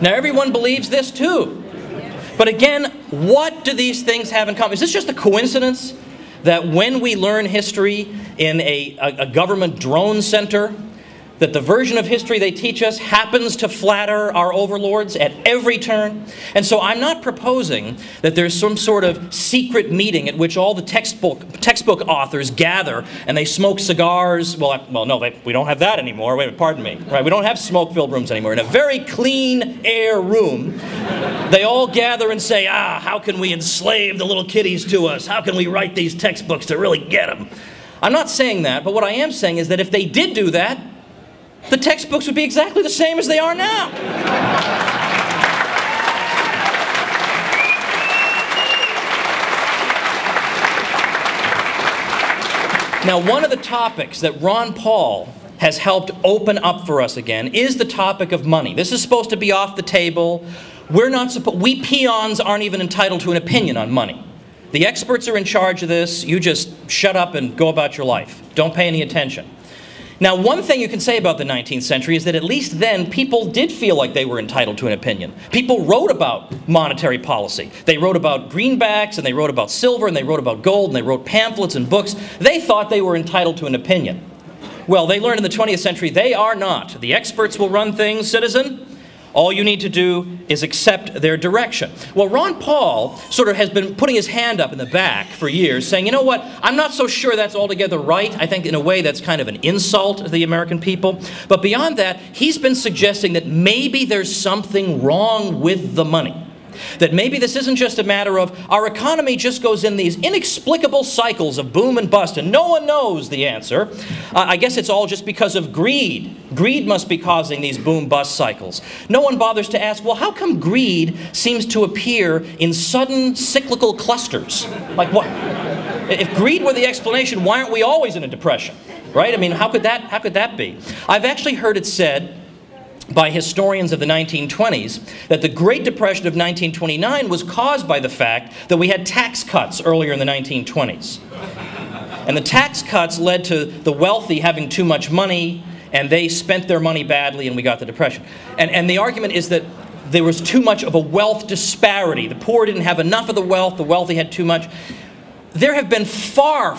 Now everyone believes this too. But again, what do these things have in common? Is this just a coincidence that when we learn history in a government drone center, that the version of history they teach us happens to flatter our overlords at every turn? And so I'm not proposing that there's some sort of secret meeting at which all the textbook authors gather and they smoke cigars. Well, no, we don't have that anymore. Wait, pardon me. Right? We don't have smoke-filled rooms anymore. In a very clean air room, they all gather and say, how can we enslave the little kiddies to us? How can we write these textbooks to really get them? I'm not saying that, but what I am saying is that if they did do that, the textbooks would be exactly the same as they are now. Now, one of the topics that Ron Paul has helped open up for us again is the topic of money. This is supposed to be off the table. We peons aren't even entitled to an opinion on money. The experts are in charge of this. You just shut up and go about your life. Don't pay any attention. Now, one thing you can say about the 19th century is that at least then people did feel like they were entitled to an opinion. People wrote about monetary policy. They wrote about greenbacks, and they wrote about silver, and they wrote about gold, and they wrote pamphlets and books. They thought they were entitled to an opinion. Well, they learned in the 20th century they are not. The experts will run things, citizen. All you need to do is accept their direction. Well, Ron Paul sort of has been putting his hand up in the back for years, saying, you know what, I'm not so sure that's altogether right. I think in a way that's kind of an insult to the American people. But beyond that, he's been suggesting that maybe there's something wrong with the money. That maybe this isn't just a matter of our economy just goes in these inexplicable cycles of boom and bust, and no one knows the answer. I guess it's all just because of greed. Greed must be causing these boom-bust cycles. No one bothers to ask, well, how come greed seems to appear in sudden cyclical clusters? Like what? If greed were the explanation, why aren't we always in a depression? Right? I mean, how could that be? I've actually heard it said by historians of the 1920s that the Great Depression of 1929 was caused by the fact that we had tax cuts earlier in the 1920s. And the tax cuts led to the wealthy having too much money, and they spent their money badly, and we got the Depression. And the argument is that there was too much of a wealth disparity. The poor didn't have enough of the wealthy had too much. There have been far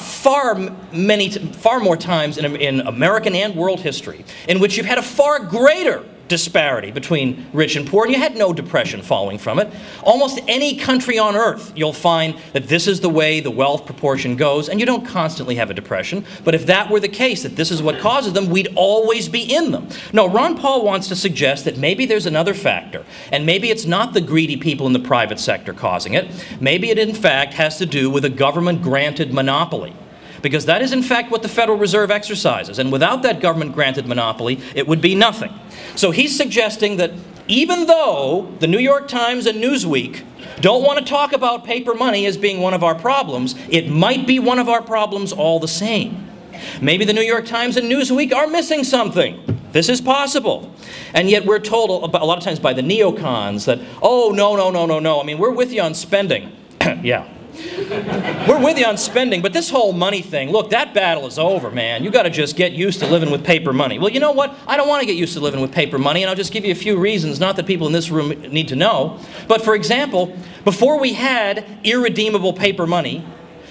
more times in American and world history in which you've had a far greater disparity between rich and poor, and you had no depression following from it. Almost any country on earth, you'll find that this is the way the wealth proportion goes, and you don't constantly have a depression. But if that were the case, that this is what causes them, we'd always be in them. No, Ron Paul wants to suggest that maybe there's another factor, and maybe it's not the greedy people in the private sector causing it. Maybe it, in fact, has to do with a government-granted monopoly. Because that is, in fact, what the Federal Reserve exercises. And without that government-granted monopoly, it would be nothing. So he's suggesting that even though the New York Times and Newsweek don't want to talk about paper money as being one of our problems, it might be one of our problems all the same. Maybe the New York Times and Newsweek are missing something. This is possible. And yet we're told a lot of times by the neocons that, oh, no. I mean, we're with you on spending. Yeah. We're with you on spending, but this whole money thing, look, that battle is over, man. You got to just get used to living with paper money. Well, you know what? I don't want to get used to living with paper money, and I'll just give you a few reasons, not that people in this room need to know. But for example, before we had irredeemable paper money,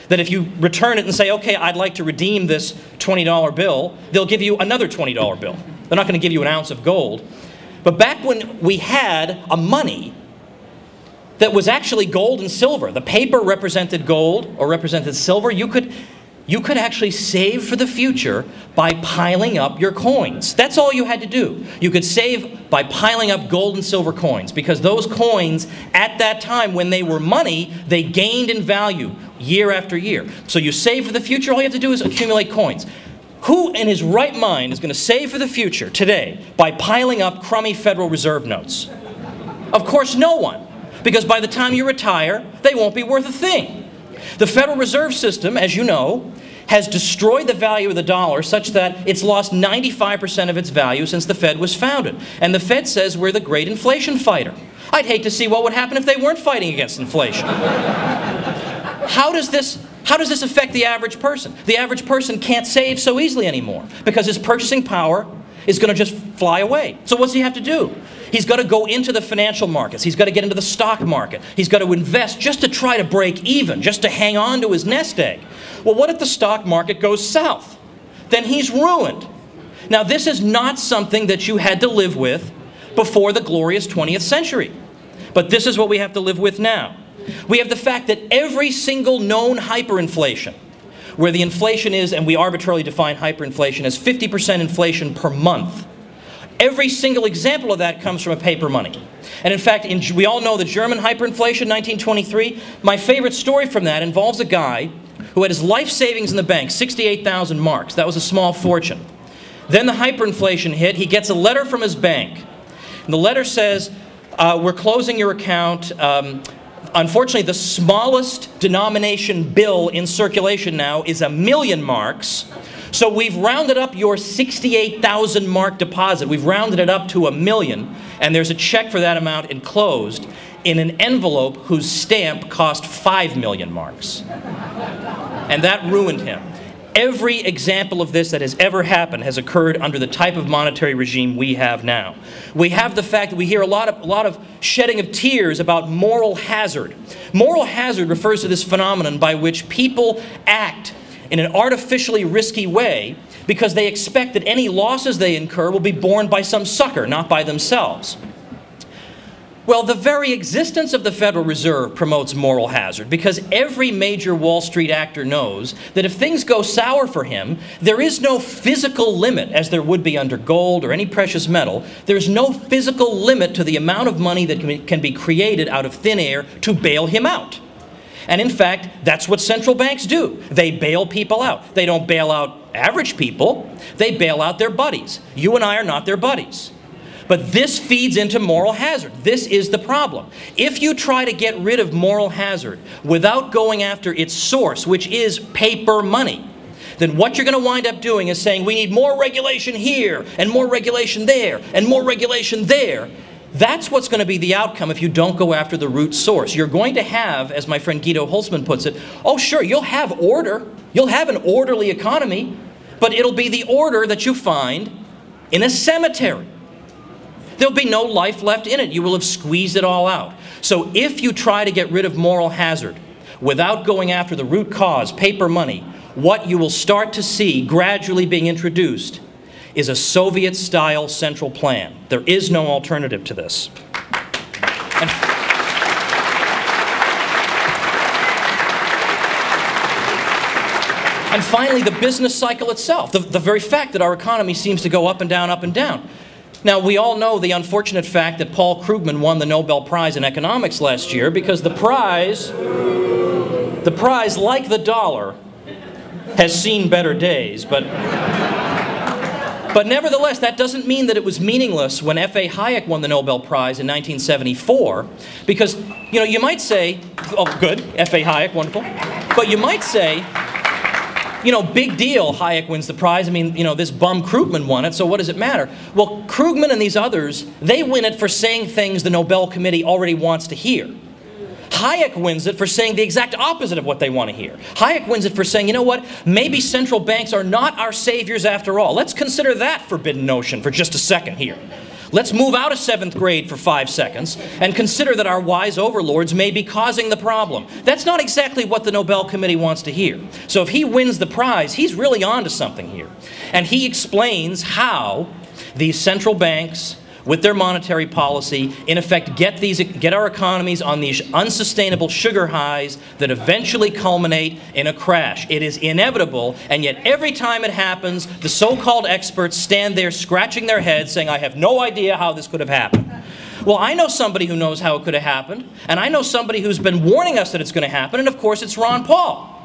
that if you return it and say, okay, I'd like to redeem this $20 bill, they'll give you another $20 bill. They're not going to give you an ounce of gold. But back when we had a money that was actually gold and silver. The paper represented gold or represented silver. You could actually save for the future by piling up your coins. That's all you had to do. You could save by piling up gold and silver coins, because those coins at that time, when they were money, they gained in value year after year. So you save for the future, all you have to do is accumulate coins. Who in his right mind is going to save for the future today by piling up crummy Federal Reserve notes? Of course, no one. Because by the time you retire, they won't be worth a thing. The Federal Reserve System, as you know, has destroyed the value of the dollar such that it's lost 95% of its value since the Fed was founded. And the Fed says we're the great inflation fighter. I'd hate to see what would happen if they weren't fighting against inflation. How does this affect the average person? The average person can't save so easily anymore because his purchasing power is going to just fly away. So what's he have to do? He's got to go into the financial markets. He's got to get into the stock market. He's got to invest just to try to break even, just to hang on to his nest egg. Well, what if the stock market goes south? Then he's ruined. Now, this is not something that you had to live with before the glorious 20th century. But this is what we have to live with now. We have the fact that every single known hyperinflation, where the inflation is, and we arbitrarily define hyperinflation as 50% inflation per month, every single example of that comes from a paper money. And in fact, we all know the German hyperinflation, 1923. My favorite story from that involves a guy who had his life savings in the bank, 68,000 marks. That was a small fortune. Then the hyperinflation hit. He gets a letter from his bank. And the letter says, we're closing your account. Unfortunately, the smallest denomination bill in circulation now is 1,000,000 marks. So we've rounded up your 68,000 mark deposit. We've rounded it up to 1,000,000, and there's a check for that amount enclosed in an envelope whose stamp cost 5,000,000 marks. And that ruined him. Every example of this that has ever happened has occurred under the type of monetary regime we have now. We have the fact that we hear a lot of shedding of tears about moral hazard. Moral hazard refers to this phenomenon by which people act in an artificially risky way because they expect that any losses they incur will be borne by some sucker, not by themselves. Well, the very existence of the Federal Reserve promotes moral hazard because every major Wall Street actor knows that if things go sour for him, there is no physical limit, as there would be under gold or any precious metal. There's no physical limit to the amount of money that can be created out of thin air to bail him out. And in fact, that's what central banks do. They bail people out. They don't bail out average people. They bail out their buddies. You and I are not their buddies. But this feeds into moral hazard. This is the problem. If you try to get rid of moral hazard without going after its source, which is paper money, then what you're going to wind up doing is saying we need more regulation here, and more regulation there, and more regulation there. That's what's going to be the outcome if you don't go after the root source. You're going to have, as my friend Guido Holzman puts it, oh sure, you'll have order. You'll have an orderly economy, but it'll be the order that you find in a cemetery. There'll be no life left in it. You will have squeezed it all out. So if you try to get rid of moral hazard without going after the root cause, paper money, what you will start to see gradually being introduced is a Soviet-style central plan. There is no alternative to this. And finally, the business cycle itself, the very fact that our economy seems to go up and down, up and down. Now, we all know the unfortunate fact that Paul Krugman won the Nobel Prize in economics last year because the prize, like the dollar, has seen better days. But nevertheless, that doesn't mean that it was meaningless when F.A. Hayek won the Nobel Prize in 1974 because, you know, you might say, oh, good, F.A. Hayek, wonderful. But you might say, you know, big deal, Hayek wins the prize. I mean, you know, this bum Krugman won it, so what does it matter? Well, Krugman and these others, they win it for saying things the Nobel Committee already wants to hear. Hayek wins it for saying the exact opposite of what they want to hear. Hayek wins it for saying, you know what, maybe central banks are not our saviors after all. Let's consider that forbidden notion for just a second here. Let's move out of 7th grade for 5 seconds and consider that our wise overlords may be causing the problem. That's not exactly what the Nobel Committee wants to hear. So if he wins the prize, he's really on to something here. And he explains how these central banks, with their monetary policy, in effect get our economies on these unsustainable sugar highs that eventually culminate in a crash. It is inevitable, and yet every time it happens, the so-called experts stand there scratching their heads saying, I have no idea how this could have happened. Well, I know somebody who knows how it could have happened, and I know somebody who's been warning us that it's going to happen, and of course it's Ron Paul.